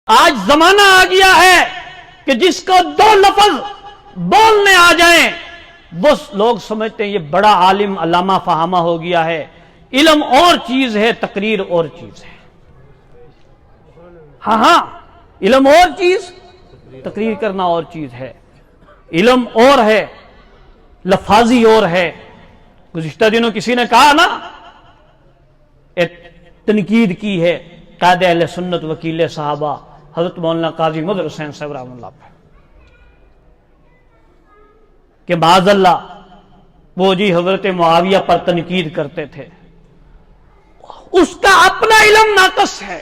آج زمانہ آ گیا ہے کہ جس کو دو لفظ بولنے آ جائیں وہ لوگ سمجھتے ہیں یہ بڑا عالم علامہ فہامہ ہو گیا ہے. علم اور چیز ہے، تقریر اور چیز ہے. ہاں علم اور چیز، تقریر کرنا اور چیز ہے. علم اور ہے، لفاظی اور ہے. گزشتہ دنوں کسی نے کہا نا، ایک تنقید کی ہے قائد اہل سنت وکیل صحابہ حضرت مولانا قاضی مظہر حسین صاحب رحمہ اللہ پہ، کہ معاذ اللہ وہ جی حضرت معاویہ پر تنقید کرتے تھے. اس کا اپنا علم ناقص ہے.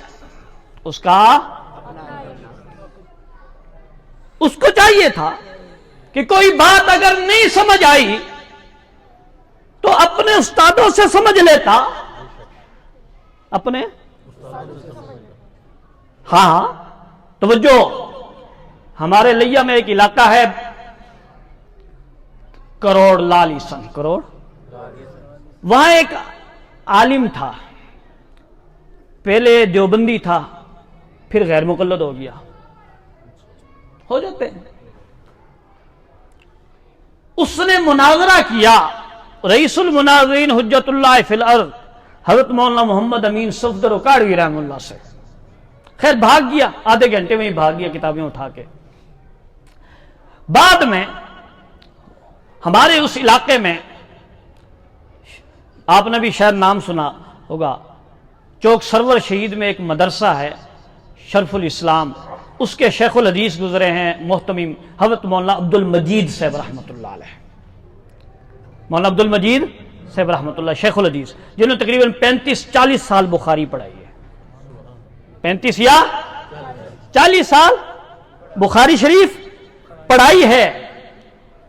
اس کو چاہیے تھا کہ کوئی بات اگر نہیں سمجھ آئی تو اپنے استادوں سے سمجھ لیتا. اپنے ہاں توجہ، ہمارے لیا میں ایک علاقہ ہے کروڑ لالیسن، کروڑ، وہاں ایک عالم تھا، پہلے دیوبندی تھا، پھر غیر مقلد ہو گیا. ہو جاتے ہیں. اس نے مناظرہ کیا رئیس المناظرین حجت اللہ فی الارض حضرت مولانا محمد امین صفدر اکاڑوی رحمہ اللہ سے. خیر بھاگ گیا، آدھے گھنٹے میں ہی بھاگ گیا کتابیں اٹھا کے. بعد میں ہمارے اس علاقے میں، آپ نے بھی شاید نام سنا ہوگا، چوک سرور شہید میں ایک مدرسہ ہے شرف الاسلام، اس کے شیخ الحدیث گزرے ہیں محتمم حضرت مولانا عبد المجید صاحب رحمۃ اللہ علیہ. مولانا عبد المجید صاحب رحمۃ اللہ شیخ الحدیث، جنہوں نے تقریباً 35-40 سال بخاری پڑھائی ہے. 35 یا 40 سال بخاری شریف پڑھائی ہے.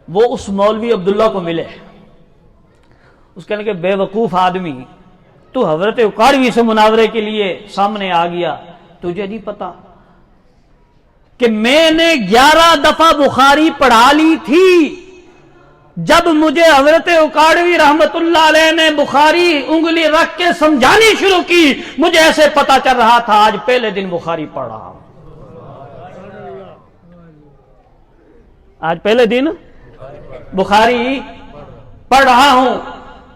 وہ اس مولوی عبداللہ کو ملے. اس کہنے کہ بے وقوف آدمی، تو حضرت اکاڑوی سے مناظرے کے لیے سامنے آ گیا، تجھے نہیں پتا کہ میں نے 11 دفعہ بخاری پڑھا لی تھی. جب مجھے حضرت اکاڑوی رحمت اللہ علیہ نے بخاری انگلی رکھ کے سمجھانی شروع کی، مجھے ایسے پتا چل رہا تھا آج پہلے دن بخاری پڑھ رہا ہوں. آج پہلے دن بخاری پڑھ رہا ہوں.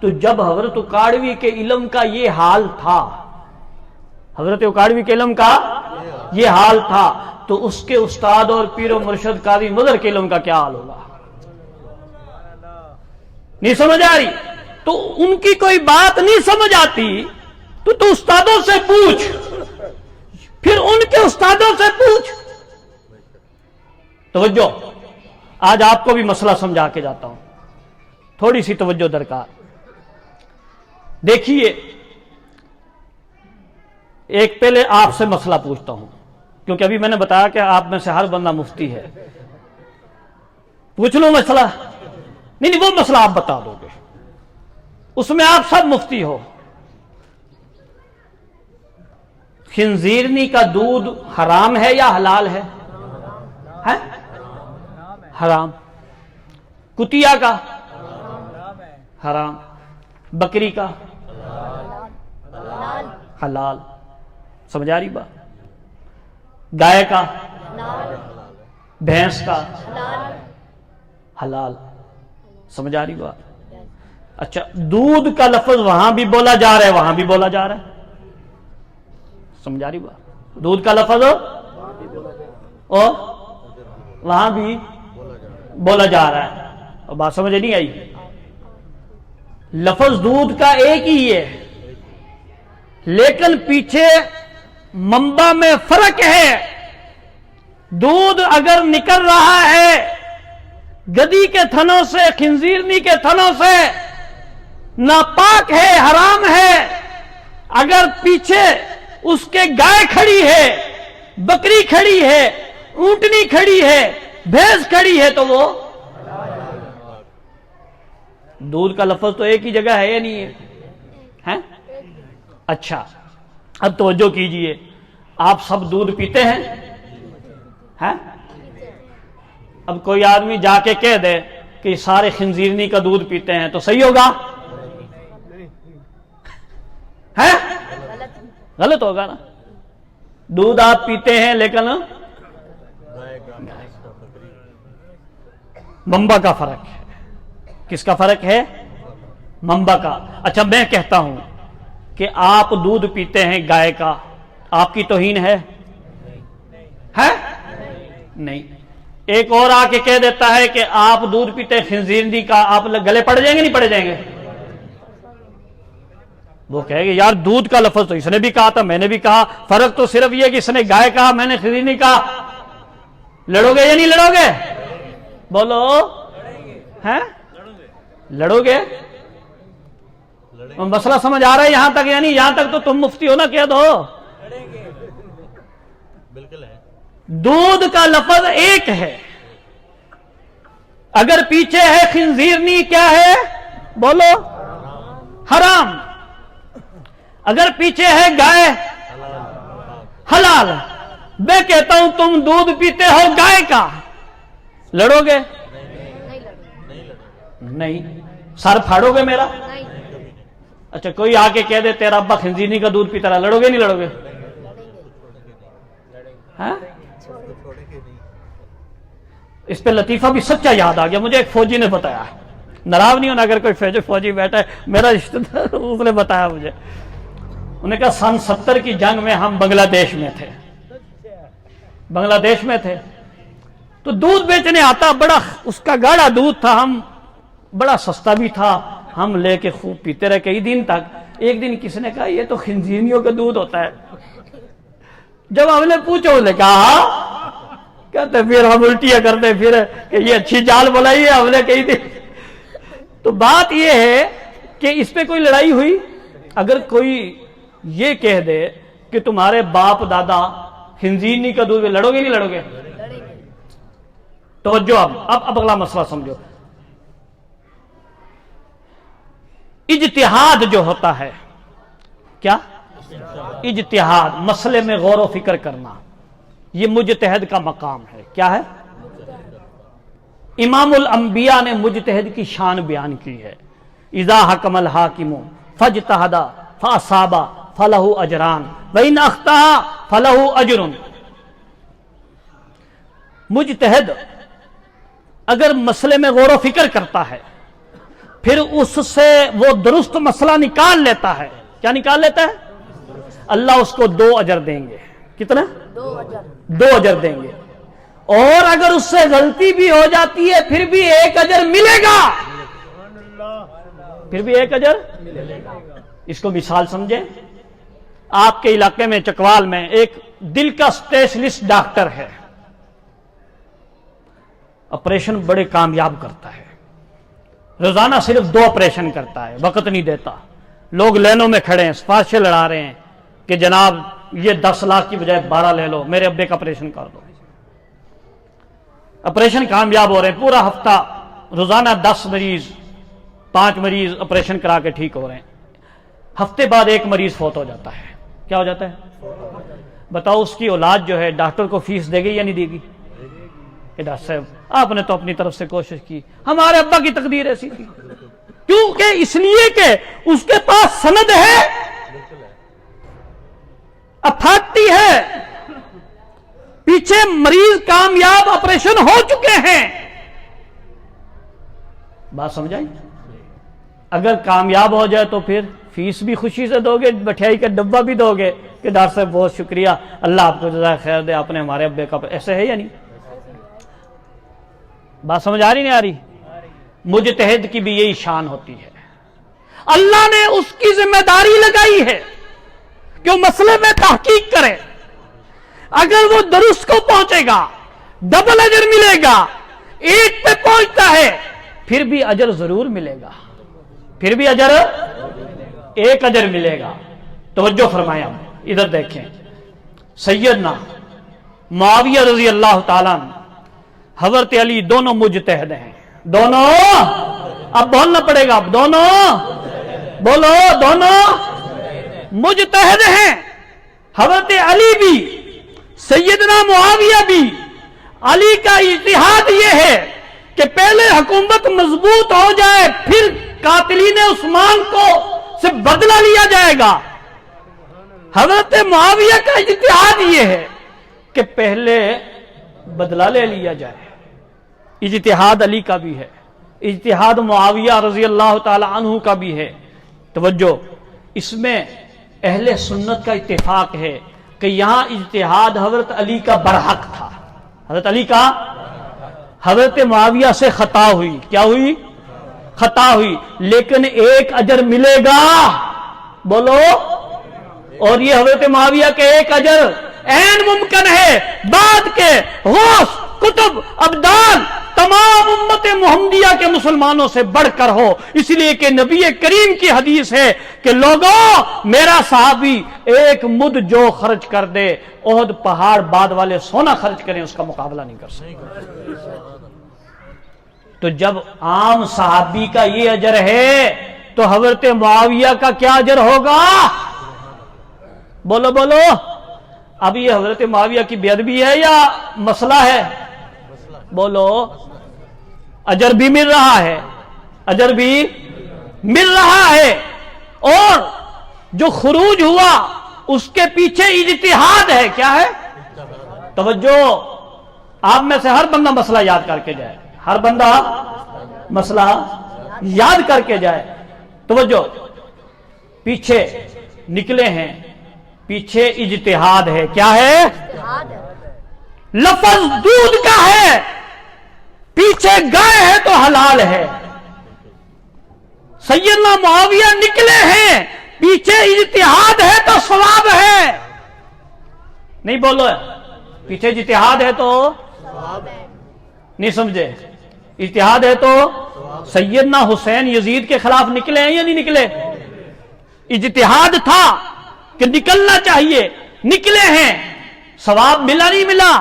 تو جب حضرت اکاڑوی کے علم کا یہ حال تھا، حضرت اکاڑوی کے علم کا یہ حال تھا، تو اس کے استاد اور پیر و مرشد قاضی مظہر کے علم کا کیا حال ہوگا؟ نہیں سمجھ آ رہی؟ تو ان کی کوئی بات نہیں سمجھ آتی تو استادوں سے پوچھ، پھر ان کے استادوں سے پوچھ. توجہ، آج آپ کو بھی مسئلہ سمجھا کے جاتا ہوں، تھوڑی سی توجہ درکار. دیکھیے، ایک پہلے آپ سے مسئلہ پوچھتا ہوں، کیونکہ ابھی میں نے بتایا کہ آپ میں سے ہر بندہ مفتی ہے. پوچھ لوں مسئلہ؟ نہیں، وہ مسئلہ آپ بتا دو گے، اس میں آپ سب مفتی ہو. خنزیرنی کا دودھ حرام ہے یا حلال ہے؟ حرام. کتیا کا حرام. بکری کا حلال. سمجھ آ رہی بات؟ گائے کا، بھینس کا حلال. سمجھ آ رہی بات؟ اچھا، دودھ کا لفظ وہاں بھی بولا جا رہا ہے، وہاں بھی بولا جا رہا ہے. سمجھ آ رہی بات؟ دودھ کا لفظ اور وہاں بھی بولا جا رہا ہے. اور بات سمجھ نہیں آئی؟ لفظ دودھ کا ایک ہی ہے، لیکن پیچھے منبع میں فرق ہے. دودھ اگر نکل رہا ہے گدی کے تھنوں سے، خنزیرنی کے تھنوں سے، ناپاک ہے، حرام ہے. اگر پیچھے اس کے گائے کھڑی ہے، بکری کھڑی ہے، اونٹنی کھڑی ہے، بھینس کھڑی ہے، تو وہ دودھ کا لفظ تو ایک ہی جگہ ہے یا نہیں ہے؟ اچھا، اب توجہ کیجئے، آپ سب دودھ پیتے ہیں؟ اب کوئی آدمی جا کے کہہ دے کہ سارے خنزیرنی کا دودھ پیتے ہیں تو صحیح ہوگا؟ غلط ہوگا نا. دودھ آپ پیتے ہیں لیکن منبع کا فرق ہے. کس کا فرق ہے؟ منبع کا. اچھا میں کہتا ہوں کہ آپ دودھ پیتے ہیں گائے کا، آپ کی توہین ہے؟ نہیں. ایک اور آ کے کہہ دیتا ہے کہ آپ دودھ پیتے ہیں خنزیرنی کا، آپ گلے پڑ جائیں گے نہیں پڑ جائیں گے؟ وہ کہے گے یار دودھ کا لفظ تو اس نے بھی کہا تھا، میں نے بھی کہا، فرق تو صرف یہ کہ اس نے گائے کہا، میں نے خنزیرنی کہا. لڑو گے یا نہیں لڑو گے؟ بولو. ہیں لڑو گے؟ مسئلہ سمجھ آ رہا ہے یہاں تک؟ یعنی یہاں تک تو تم مفتی ہو نا، کہہ دو. بالکل ہے. دودھ کا لفظ ایک ہے، اگر پیچھے ہے خنزیرنی کیا ہے؟ بولو. حرام. اگر پیچھے ہے گائے حلال. میں کہتا ہوں تم دودھ پیتے ہو گائے کا، لڑو گے؟ نہیں. سر پھاڑو گے میرا؟ اچھا کوئی آ کے کہہ دے تیرا ابا خنزیرنی کا دودھ پیتا رہا، لڑو گے نہیں لڑو گے؟ ہاں؟ اس پہ لطیفہ بھی سچا یاد آ گیا، مجھے ایک فوجی نے بتایا. ناراض نہیں ہونا اگر کوئی فوجی بیٹھا ہے، میرا رشتہ دار، اس نے بتایا مجھے. انہوں نے کہا سن 70 کی جنگ میں ہم بنگلہ دیش میں تھے تو دودھ بیچنے آتا، بڑا اس کا گاڑا دودھ تھا، ہم بڑا سستا بھی تھا، ہم لے کے خوب پیتے رہے کئی دن تک. ایک دن کسی نے کہا یہ تو خنزیرنیوں کا دودھ ہوتا ہے. جب ہم نے پوچھو اس نے کہا، کہتے پھر ہم الٹیاں کرتے پھر کہ یہ اچھی جال بلائی ہے ہم نے کہی تھی. تو بات یہ ہے کہ اس پہ کوئی لڑائی ہوئی؟ اگر کوئی یہ کہہ دے کہ تمہارے باپ دادا خنزیرنی کا دودھ، لڑو گے نہیں لڑو گے؟ توجہ. اب اگلا مسئلہ سمجھو. اجتہاد جو ہوتا ہے، کیا اجتہاد، مسئلے میں غور و فکر کرنا، یہ مجتہد کا مقام ہے. کیا ہے؟ امام الانبیاء نے مجتہد کی شان بیان کی ہے. اذا حکم الحاکم فاجتہد فاصاب فلہ اجران وان اخطأ فلہ اجر. مجتہد اگر مسئلے میں غور و فکر کرتا ہے، پھر اس سے وہ درست مسئلہ نکال لیتا ہے. کیا نکال لیتا ہے؟ اللہ اس کو 2 اجر دیں گے. کتنا؟ 2 اجر دیں گے. اور اگر اس سے غلطی بھی ہو جاتی ہے پھر بھی 1 اجر ملے گا. پھر بھی 1 اجر. اس کو مثال سمجھیں. آپ کے علاقے میں چکوال میں ایک دل کا اسپیشلسٹ ڈاکٹر ہے، آپریشن بڑے کامیاب کرتا ہے، روزانہ صرف 2 آپریشن کرتا ہے، وقت نہیں دیتا. لوگ لینوں میں کھڑے ہیں، سفارشیں لڑا رہے ہیں کہ جناب یہ 10 لاکھ کی بجائے 12 لے لو، میرے ابے کا آپریشن کر دو. آپریشن کامیاب ہو رہے ہیں، پورا ہفتہ روزانہ 10 مریض 5 مریض آپریشن کرا کے ٹھیک ہو رہے ہیں. ہفتے بعد ایک مریض فوت ہو جاتا ہے. کیا ہو جاتا ہے؟ بتاؤ اس کی اولاد جو ہے ڈاکٹر کو فیس دے گی یا نہیں دے گی؟ کہ ڈاکٹر صاحب آپ نے تو اپنی طرف سے کوشش کی، ہمارے ابا کی تقدیر ایسی تھی. کیونکہ اس لیے کہ اس کے پاس سند ہے، اتھارٹی ہے، پیچھے مریض کامیاب آپریشن ہو چکے ہیں. بات سمجھائی؟ اگر کامیاب ہو جائے تو پھر فیس بھی خوشی سے دو گے، مٹھائی کا ڈبہ بھی دو گے کہ ڈاکٹر صاحب بہت شکریہ، اللہ آپ کو جزائے خیر دے، آپ نے ہمارے ابے کا. ایسے ہے یا نہیں؟ بات سمجھ آ رہی نہیں آ رہی؟ مجتہد کی بھی یہی شان ہوتی ہے. اللہ نے اس کی ذمہ داری لگائی ہے کہ وہ مسئلے میں تحقیق کرے. اگر وہ درست کو پہنچے گا ڈبل اجر ملے گا، 1 پہ پہنچتا ہے پھر بھی اجر ضرور ملے گا، پھر بھی اجر 1 اجر ملے گا. توجہ فرمایا. ادھر دیکھیں، سیدنا معاویہ رضی اللہ تعالیٰ عنہ، حضرت علی، دونوں مجتہد ہیں. دونوں، اب بولنا پڑے گا، اب دونوں بولو، دونوں مجتہد ہیں. حضرت علی بھی، سیدنا معاویہ بھی. علی کا اجتہاد یہ ہے کہ پہلے حکومت مضبوط ہو جائے، پھر قاتلین عثمان کو سے بدلہ لیا جائے گا. حضرت معاویہ کا اجتہاد یہ ہے کہ پہلے بدلہ لے لیا جائے. اجتہاد علی کا بھی ہے, اجتہاد معاویہ رضی اللہ تعالی عنہ کا بھی ہے. توجہ, اس میں اہل سنت کا اتفاق ہے کہ یہاں اجتہاد حضرت علی کا برحق تھا. حضرت علی کا, حضرت معاویہ سے خطا ہوئی. کیا ہوئی؟ خطا ہوئی, لیکن ایک اجر ملے گا. بولو. اور یہ حضرت معاویہ کے ایک اجر عین ممکن ہے بعد کے غوث کتب ابدال تمام امت محمدیہ کے مسلمانوں سے بڑھ کر ہو, اس لیے کہ نبی کریم کی حدیث ہے کہ لوگوں میرا صحابی ایک مد جو خرچ کر دے احد پہاڑ بعد والے سونا خرچ کریں اس کا مقابلہ نہیں کر سکتے. تو جب عام صحابی کا یہ اجر ہے تو حضرت معاویہ کا کیا اجر ہوگا؟ بولو بولو. اب یہ حضرت معاویہ کی بے ادبی ہے یا مسئلہ ہے؟ بولو. اجر بھی مل رہا ہے, اجر بھی مل رہا ہے, اور جو خروج ہوا اس کے پیچھے اجتہاد ہے. کیا ہے؟ توجہ, آپ میں سے ہر بندہ مسئلہ یاد کر کے جائے, ہر بندہ مسئلہ یاد کر کے جائے. توجہ, پیچھے نکلے ہیں, پیچھے اجتہاد ہے. کیا ہے؟ لفظ دودھ کا ہے, پیچھے گائے ہے تو حلال ہے. سیدنا معاویہ نکلے ہیں, پیچھے اجتہاد ہے تو ثواب ہے. نہیں بولو, پیچھے اجتہاد ہے تو نہیں سمجھے. اجتہاد ہے تو سیدنا حسین یزید کے خلاف نکلے ہیں یا نہیں نکلے؟ اجتہاد تھا کہ نکلنا چاہیے, نکلے ہیں. ثواب ملا نہیں ملا؟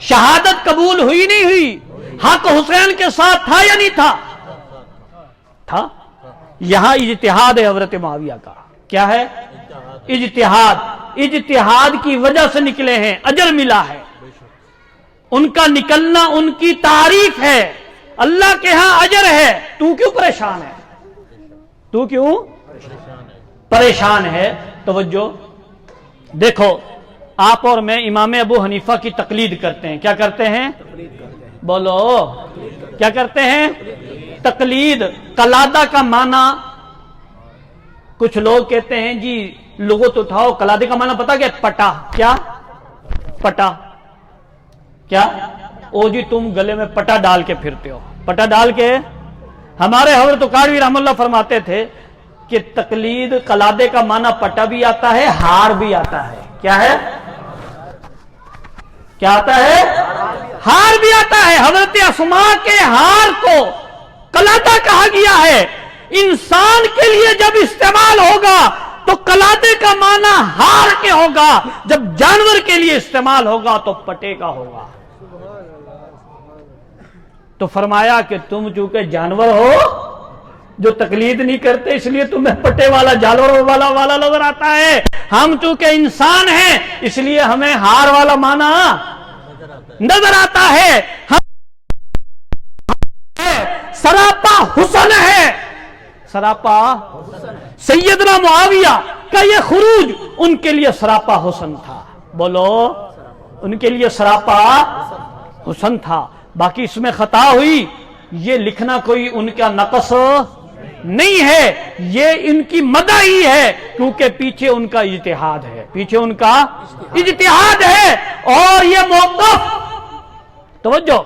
شہادت قبول ہوئی نہیں ہوئی؟ حق حسین کے ساتھ تھا یا نہیں تھا؟ تھا. یہاں اجتہاد ہے حضرت معاویہ کا. کیا ہے؟ اجتہاد. اجتہاد کی وجہ سے نکلے ہیں, اجر ملا ہے. ان کا نکلنا ان کی تعریف ہے, اللہ کے ہاں اجر ہے. تو کیوں پریشان ہے؟ تو کیوں پریشان ہے؟ توجہ دیکھو, آپ اور میں امام ابو حنیفہ کی تقلید کرتے ہیں. کیا کرتے ہیں؟ بولو, کیا کرتے ہیں؟ تقلید. قلادہ کا معنی کچھ لوگ کہتے ہیں جی لغت اٹھاؤ, قلادے کا معنی پتا کیا؟ پٹا. کیا پٹا؟ کیا او جی تم گلے میں پٹا ڈال کے پھرتے ہو, پٹا ڈال کے. ہمارے حضرت کاروی رحم اللہ فرماتے تھے کہ تقلید قلادے کا معنی پٹا بھی آتا ہے, ہار بھی آتا ہے. کیا ہے؟ کیا آتا ہے؟ ہار بھی آتا ہے. حضرت اسماء کے ہار کو قلادہ کہا گیا ہے. انسان کے لیے جب استعمال ہوگا تو قلادے کا معنی ہار کے ہوگا, جب جانور کے لیے استعمال ہوگا تو پٹے کا ہوگا. تو فرمایا کہ تم چونکہ جانور ہو جو تقلید نہیں کرتے اس لیے تمہیں پٹے والا جانور والا نظر آتا ہے. ہم چونکہ انسان ہیں اس لیے ہمیں ہار والا معنی نظر آتا ہے. ہم سراپا حسن ہے, سراپا. سیدنا معاویہ کا یہ خروج ان کے لیے سراپا حسن تھا. بولو, ان کے لیے سراپا حسن تھا. باقی اس میں خطا ہوئی, یہ لکھنا کوئی ان کا نقص نہیں ہے, یہ ان کی مدح ہی ہے, کیونکہ پیچھے ان کا اجتہاد ہے, پیچھے ان کا اجتہاد ہے. اور یہ موقف, توجہ,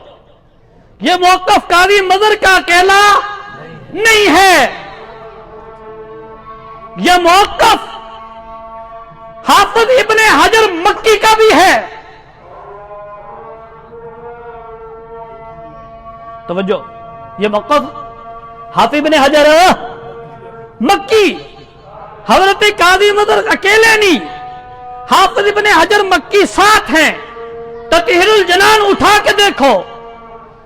یہ موقف قاضی مظہر کا اکیلا نہیں ہے, یہ موقف حافظ ابن حجر مکی کا بھی ہے. توجہ, یہ موقف حافظ ابن حجر مکی, حضرت قاضی مظہر اکیلے نہیں, حافظ ابن حجر مکی ساتھ ہیں. تطہیر الجنان اٹھا کے دیکھو,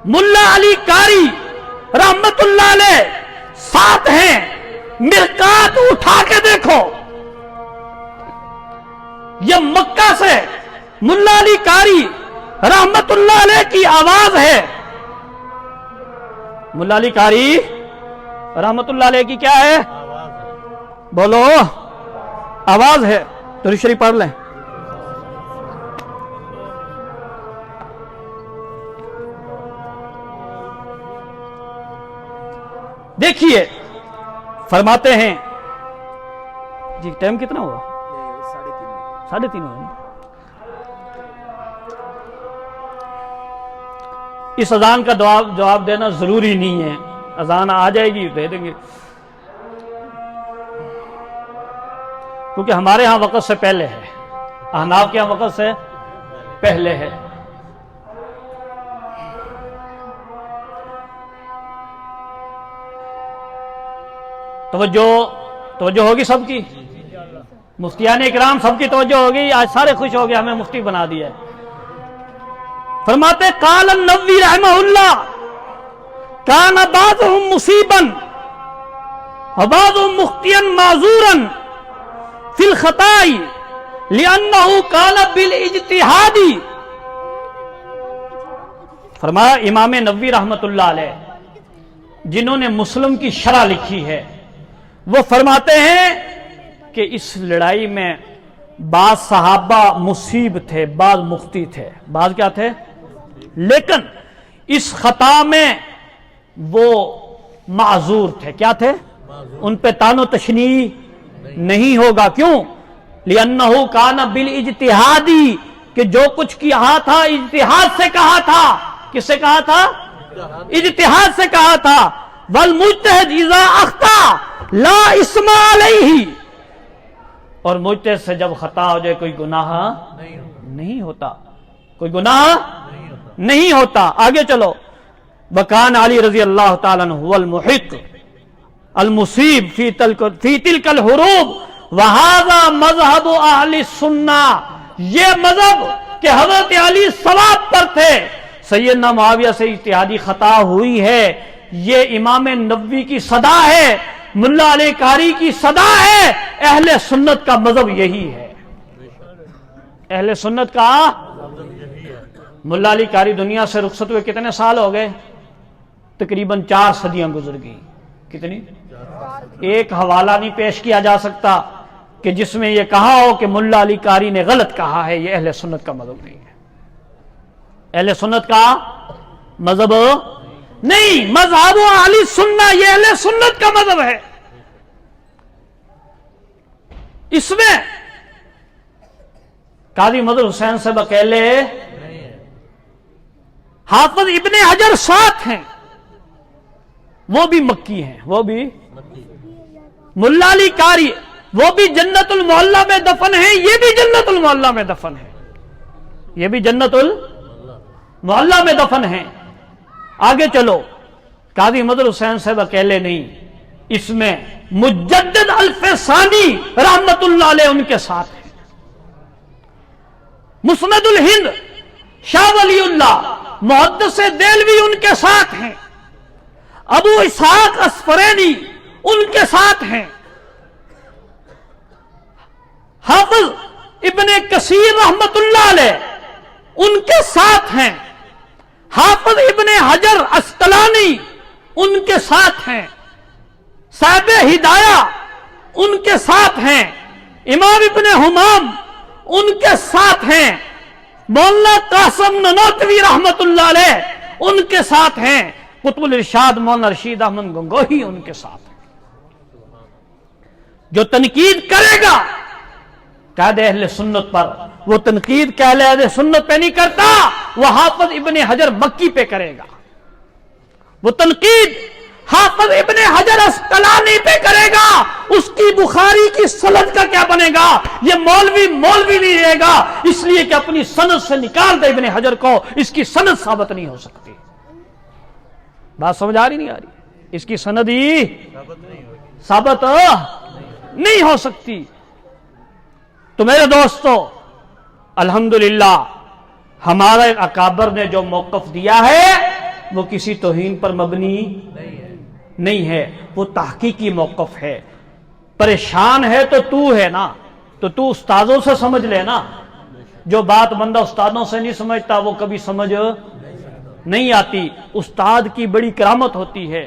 ملا علی قاری رحمت اللہ علیہ ساتھ ہیں. مرقات اٹھا کے دیکھو, یہ مکہ سے ملا علی قاری رحمت اللہ علیہ کی آواز ہے. ملا علی قاری رحمت اللہ علیہ کی کیا ہے؟ بولو, آواز ہے. درود شریف پڑھ لیں. دیکھیے فرماتے ہیں جی ٹائم کتنا ہوا؟ 3:30 ہوا. اس اذان کا جواب دینا ضروری نہیں ہے، اذان آ جائے گی دے دیں گے، کیونکہ ہمارے ہاں وقت سے پہلے ہے، احناف کے ہاں وقت سے پہلے ہے. توجہ ہوگی سب کی، مفتیان اکرام سب کی توجہ ہوگی. آج سارے خوش ہو گئے ہمیں مفتی بنا دیا ہے. فرماتے قال النووی رحمہ اللہ کان بعضهم مصیبا وبعضهم مخطئا معذورا فی الخطاء لانه کان بالاجتہاد. فرمایا امام نووی رحمۃ اللہ علیہ جنہوں نے مسلم کی شرح لکھی ہے وہ فرماتے ہیں کہ اس لڑائی میں بعض صحابہ مصیب تھے، بعض مخطی تھے، بعض کیا تھے، لیکن اس خطا میں وہ معذور تھے. کیا تھے؟ ان پہ تان و تشنیع نہیں ہوگا. کیوں؟ لِأَنَّهُ كَانَ بِالْإِجْتِهَادِ کہ جو کچھ کہا تھا اجتہاد سے کہا تھا. کس سے کہا تھا؟ اجتہاد سے کہا تھا. وَالْمُجْتَهِدْ إِذَا أَخْطَأَ لَا إِثْمَ عَلَيْهِ اور مجتہد سے جب خطا ہو جائے کوئی گناہ نہیں ہوتا، کوئی گناہ نہیں ہوتا. آگے چلو. وکان علی رضی اللہ تعالیٰ عنہ هو المحق المصیب فی تلک الحروب وہذا مذہب اہل السنہ. یہ مذہب کہ حضرت علی صواب پر تھے، سیدنا معاویہ سے اجتہادی خطا ہوئی ہے، یہ امام نووی کی صدا ہے، ملا علی قاری کی صدا ہے. اہل سنت کا مذہب یہی ہے. اہل سنت کا ملا علی قاری دنیا سے رخصت ہوئے کتنے سال ہو گئے؟ تقریباً 4 صدیاں گزر گئی. کتنی؟ ایک حوالہ نہیں پیش کیا جا سکتا کہ جس میں یہ کہا ہو کہ ملا علی قاری نے غلط کہا ہے. یہ اہل سنت کا مذہب نہیں ہے. اہل سنت کا مذہب نہیں. مذہب اہل سنہ یہ اہل سنت کا مذہب ہے. اس میں قاضی مظہر حسین صاحب اکیلے، حافظ ابن حجر ساتھ ہیں، وہ بھی مکی ہیں، وہ بھی ملا علی قاری وہ بھی جنت المعلا میں دفن ہیں، یہ بھی جنت المعلا میں دفن ہے، یہ بھی جنت المعلا میں دفن ہیں. آگے چلو. قاضی مظہر حسین صاحب اکیلے نہیں، اس میں مجدد الفسانی رحمت اللہ علیہ ان کے ساتھ ہیں. مسند الہند شاہ ولی اللہ محدث دہلوی ان کے ساتھ ہیں. ابو اسحاق اسفرینی ان کے ساتھ ہیں. حافظ ابن کثیر رحمت اللہ علیہ ان کے ساتھ ہیں. حافظ ابن حجر اسقلانی ان کے ساتھ ہیں. صاحب ہدایہ ان کے ساتھ ہیں. امام ابن حمام ان کے ساتھ ہیں. مولانا قاسم نانوتوی رحمت اللہ علیہ ان کے ساتھ ہیں. قطب الارشاد مولانا رشید احمد گنگوہی ان کے ساتھ ہیں. جو تنقید کرے گا قائد اہل سنت پر، وہ تنقید قائد اہل سنت پہ نہیں کرتا، وہ حافظ ابن حجر مکی پہ کرے گا. وہ تنقید حافظ ابن حجر اسقلانی پہ کرے گا. اس کی بخاری کی سند کا کیا بنے گا؟ یہ مولوی نہیں رہے گا، اس لیے کہ اپنی سند سے نکال دے ابن حجر کو، اس کی سند ثابت نہیں ہو سکتی. بات سمجھ آ رہی نہیں آ رہی؟ اس کی سند ہی ثابت نہیں ہو سکتی. تو میرے دوستو الحمدللہ ہمارے اکابر نے جو موقف دیا ہے وہ کسی توہین پر مبنی نہیں ہے، وہ تحقیقی موقف ہے. پریشان ہے تو تو ہے نا، تو استادوں سے سمجھ لے نا. جو بات بندہ استادوں سے نہیں سمجھتا وہ کبھی سمجھ نہیں آتی. استاد کی بڑی کرامت ہوتی ہے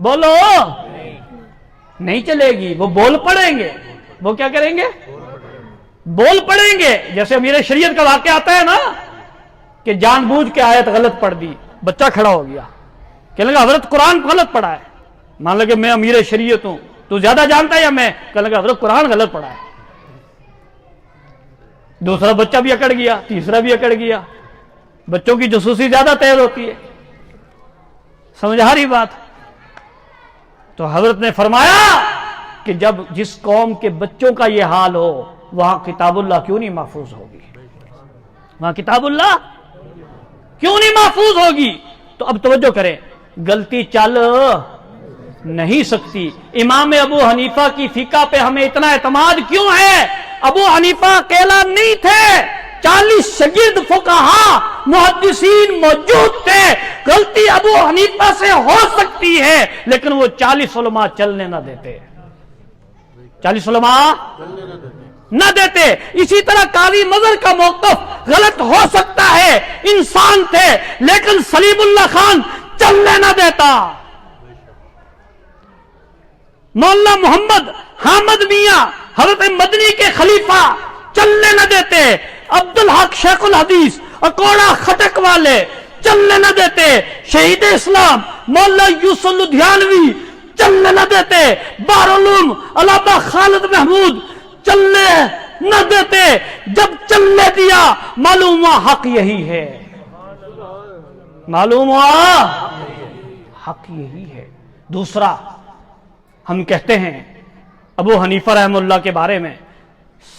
بولو نہیں چلے گی، وہ بول پڑیں گے. وہ کیا کریں گے؟ بول پڑیں گے. جیسے امیر شریعت کا واقعہ آتا ہے نا کہ جان بوجھ کے آیت غلط پڑھ دی، بچہ کھڑا ہو گیا کہنے لگا حضرت قرآن غلط پڑھا ہے. مان لگے میں امیر شریعت ہوں، تو زیادہ جانتا ہے یا میں؟ کہنے لگا حضرت قرآن غلط پڑھا ہے. دوسرا بچہ بھی اکڑ گیا، تیسرا بھی اکڑ گیا. بچوں کی جاسوسی زیادہ تیز ہوتی ہے. سمجھ آ رہی بات؟ تو حضرت نے فرمایا کہ جب جس قوم کے بچوں کا یہ حال ہو وہاں کتاب اللہ کیوں نہیں محفوظ ہوگی؟ وہاں کتاب اللہ کیوں نہیں محفوظ ہوگی؟ تو اب توجہ کریں، غلطی چل نہیں سکتی. امام ابو حنیفہ کی فقہ پہ ہمیں اتنا اعتماد کیوں ہے؟ ابو حنیفہ اکیلا نہیں تھے، 40 شاگرد فقہا محدثین موجود تھے. غلطی ابو حنیفہ سے ہو سکتی ہے لیکن وہ 40 علماء چلنے نہ دیتے، 40 علماء نہ دیتے. اسی طرح قاضی مظہر کا موقف غلط ہو سکتا ہے، انسان تھے لیکن سلیم اللہ خان چلنے نہ دیتا. مولانا محمد حامد میاں حضرت مدنی کے خلیفہ چلنے نہ دیتے. عبدالحق شیخ الحدیث اکوڑا خٹک والے چلنے نہ دیتے. شہید اسلام مولانا یوسف لدھیانوی چلنے نہ دیتے. بحرالعلوم علامہ خالد محمود چلنے نہ دیتے. جب چلنے دیا معلوم ہوا حق یہی ہے، معلوم ہوا حق یہی ہے. دوسرا ہم کہتے ہیں ابو حنیفہ رحمہ اللہ کے بارے میں،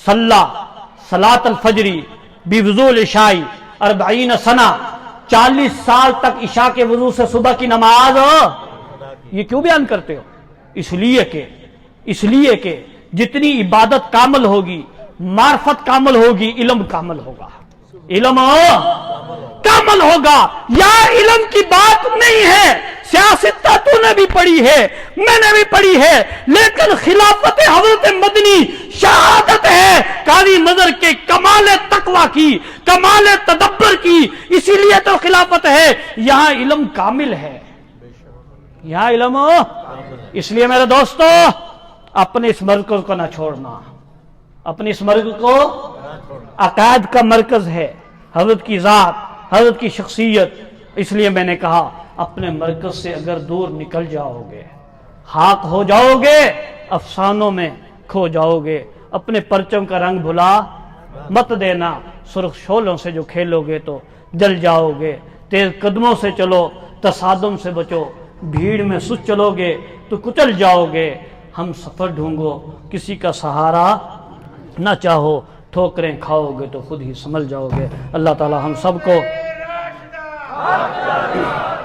صلاۃ الفجری بوضوء العشاء 40 سنہ، 40 سال تک عشاء کے وضو سے صبح کی نماز. یہ کیوں بیان کرتے ہو؟ اس لیے کہ جتنی عبادت کامل ہوگی، معرفت کامل ہوگی، علم کامل ہوگا. علم کامل ہوگا. یا علم کی بات نہیں ہے، سیاست تو نے بھی پڑھی ہے، میں نے بھی پڑھی ہے، لیکن خلافت حضرت مدنی شہادت ہے قاضی مظہر کے کمال تقوی کی، کمال تدبر کی. اسی لیے تو خلافت ہے. یہاں علم کامل ہے، یہاں علم. اس لیے میرے دوستو اپنے اس مرکز کو نہ چھوڑنا، اپنے اس مرکز کو عقائد کا مرکز ہے، حضرت کی ذات، حضرت کی شخصیت. اس لیے میں نے کہا اپنے مرکز سے اگر دور نکل جاؤ گے، خاک ہو جاؤ گے، افسانوں میں کھو جاؤ گے. اپنے پرچم کا رنگ بھلا مت دینا. سرخ شعلوں سے جو کھیلو گے تو جل جاؤ گے. تیز قدموں سے چلو، تصادم سے بچو. بھیڑ میں سست چلو گے تو کچل جاؤ گے. ہم سفر ڈھونگو، کسی کا سہارا نہ چاہو. ٹھوکریں کھاؤ گے تو خود ہی سنبھل جاؤ گے. اللہ تعالی ہم سب کو